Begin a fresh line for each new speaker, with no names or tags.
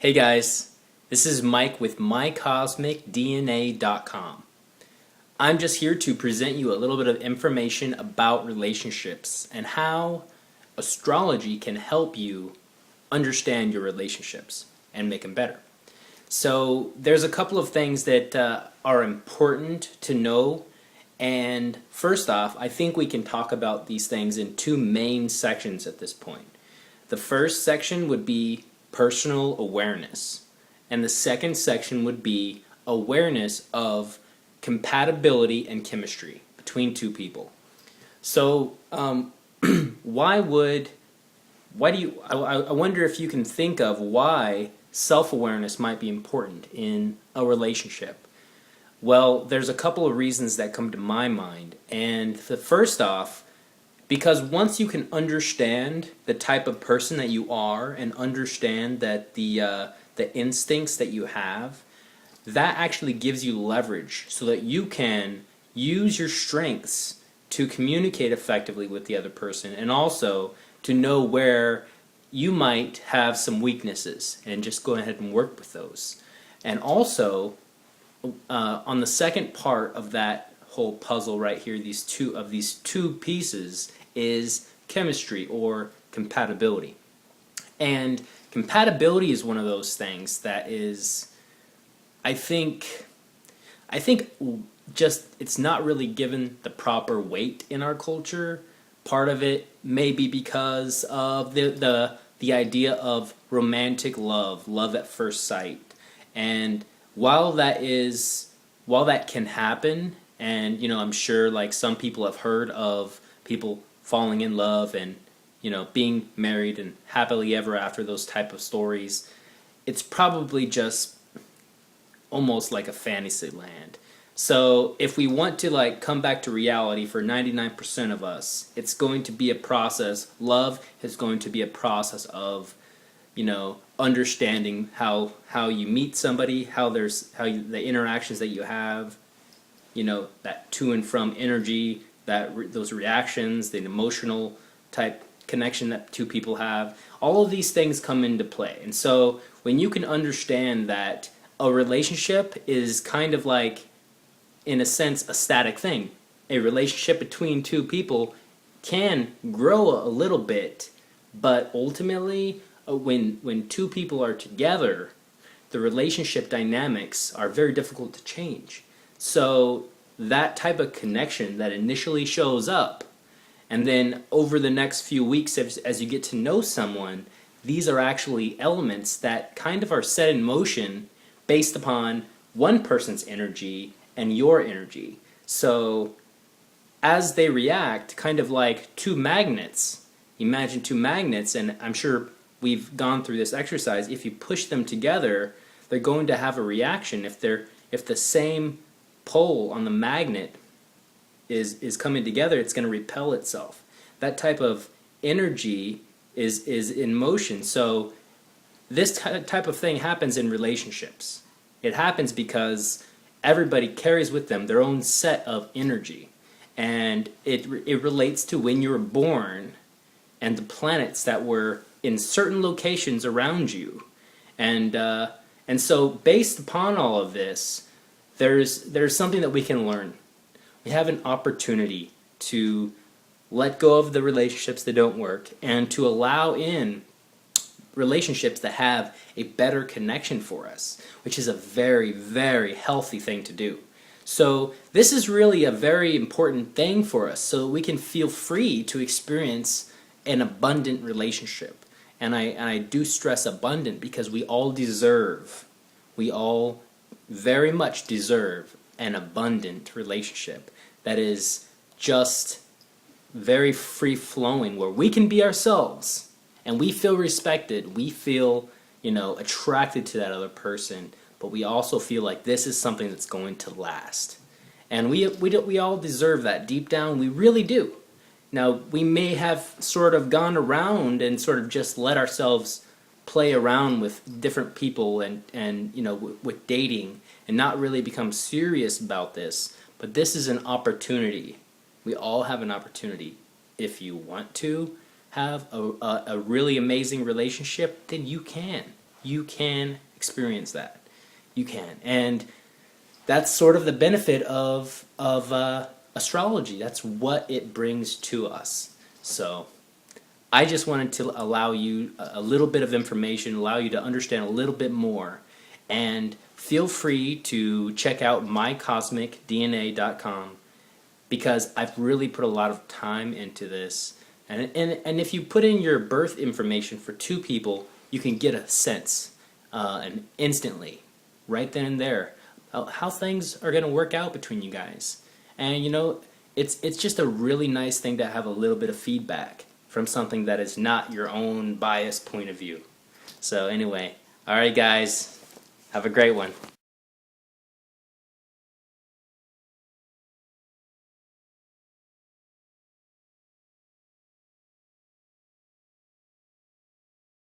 Hey guys, this is Mike with mycosmicdna.com. I'm just here to present you a little bit of information about relationships and how astrology can help you understand your relationships and make them better. So there's a couple of things that are important to know, and first off, I think we can talk about these things in two main sections at this point. The first section would be personal awareness, and the second section would be awareness of compatibility and chemistry between two people. So why do you, I wonder if you can think of why self-awareness might be important in a relationship. Well, there's a couple of reasons that come to my mind, and the first off, because once you can understand the type of person that you are and understand that the instincts that you have, that actually gives you leverage so that you can use your strengths to communicate effectively with the other person, and also to know where you might have some weaknesses and just go ahead and work with those. And also, on the second part of that whole puzzle right here, these two pieces, is chemistry or compatibility. And compatibility is one of those things that is, I think just it's not really given the proper weight in our culture. Part of it may be because of the idea of romantic love at first sight. And while that can happen, and I'm sure like some people have heard of people falling in love and being married and happily ever after, those type of stories, it's probably just almost like a fantasy land. So if we want to like come back to reality for 99% of us, it's going to be a process. Love is going to be a process of understanding how you meet somebody, the interactions that you have, that to and from energy, those reactions, the emotional type connection that two people have. All of these things come into play. And so when you can understand that a relationship is kind of like, in a sense, a static thing. A relationship between two people can grow a little bit, but ultimately, when two people are together, the relationship dynamics are very difficult to change. So that type of connection that initially shows up, and then over the next few weeks as you get to know someone, these are actually elements that kind of are set in motion based upon one person's energy and your energy. So as they react, kind of like two magnets, imagine two magnets, and I'm sure we've gone through this exercise. If you push them together, they're going to have a reaction. If the same pole on the magnet is coming together, it's going to repel itself. That type of energy is in motion. So this type of thing happens in relationships. It happens because everybody carries with them their own set of energy, and it relates to when you were born and the planets that were in certain locations around you. And so based upon all of this, there's something that we can learn. We have an opportunity to let go of the relationships that don't work and to allow in relationships that have a better connection for us, which is a very, very healthy thing to do. So this is really a very important thing for us, so we can feel free to experience an abundant relationship. And I do stress abundant because we all very much deserve an abundant relationship that is just very free-flowing, where we can be ourselves and we feel respected, we feel attracted to that other person, but we also feel like this is something that's going to last. And we all deserve that deep down. We really do. Now, we may have sort of gone around and sort of just let ourselves play around with different people and with dating and not really become serious about this. But this is an opportunity. We all have an opportunity. If you want to have a really amazing relationship, then you can. You can experience that. You can. And that's sort of the benefit of astrology. That's what it brings to us. So I just wanted to allow you a little bit of information, allow you to understand a little bit more. And feel free to check out mycosmicdna.com, because I've really put a lot of time into this. And if you put in your birth information for two people, you can get a sense and instantly, right then and there, how things are going to work out between you guys. And you know, it's just a really nice thing to have a little bit of feedback from something that is not your own biased point of view. So anyway, all right guys, have a great one.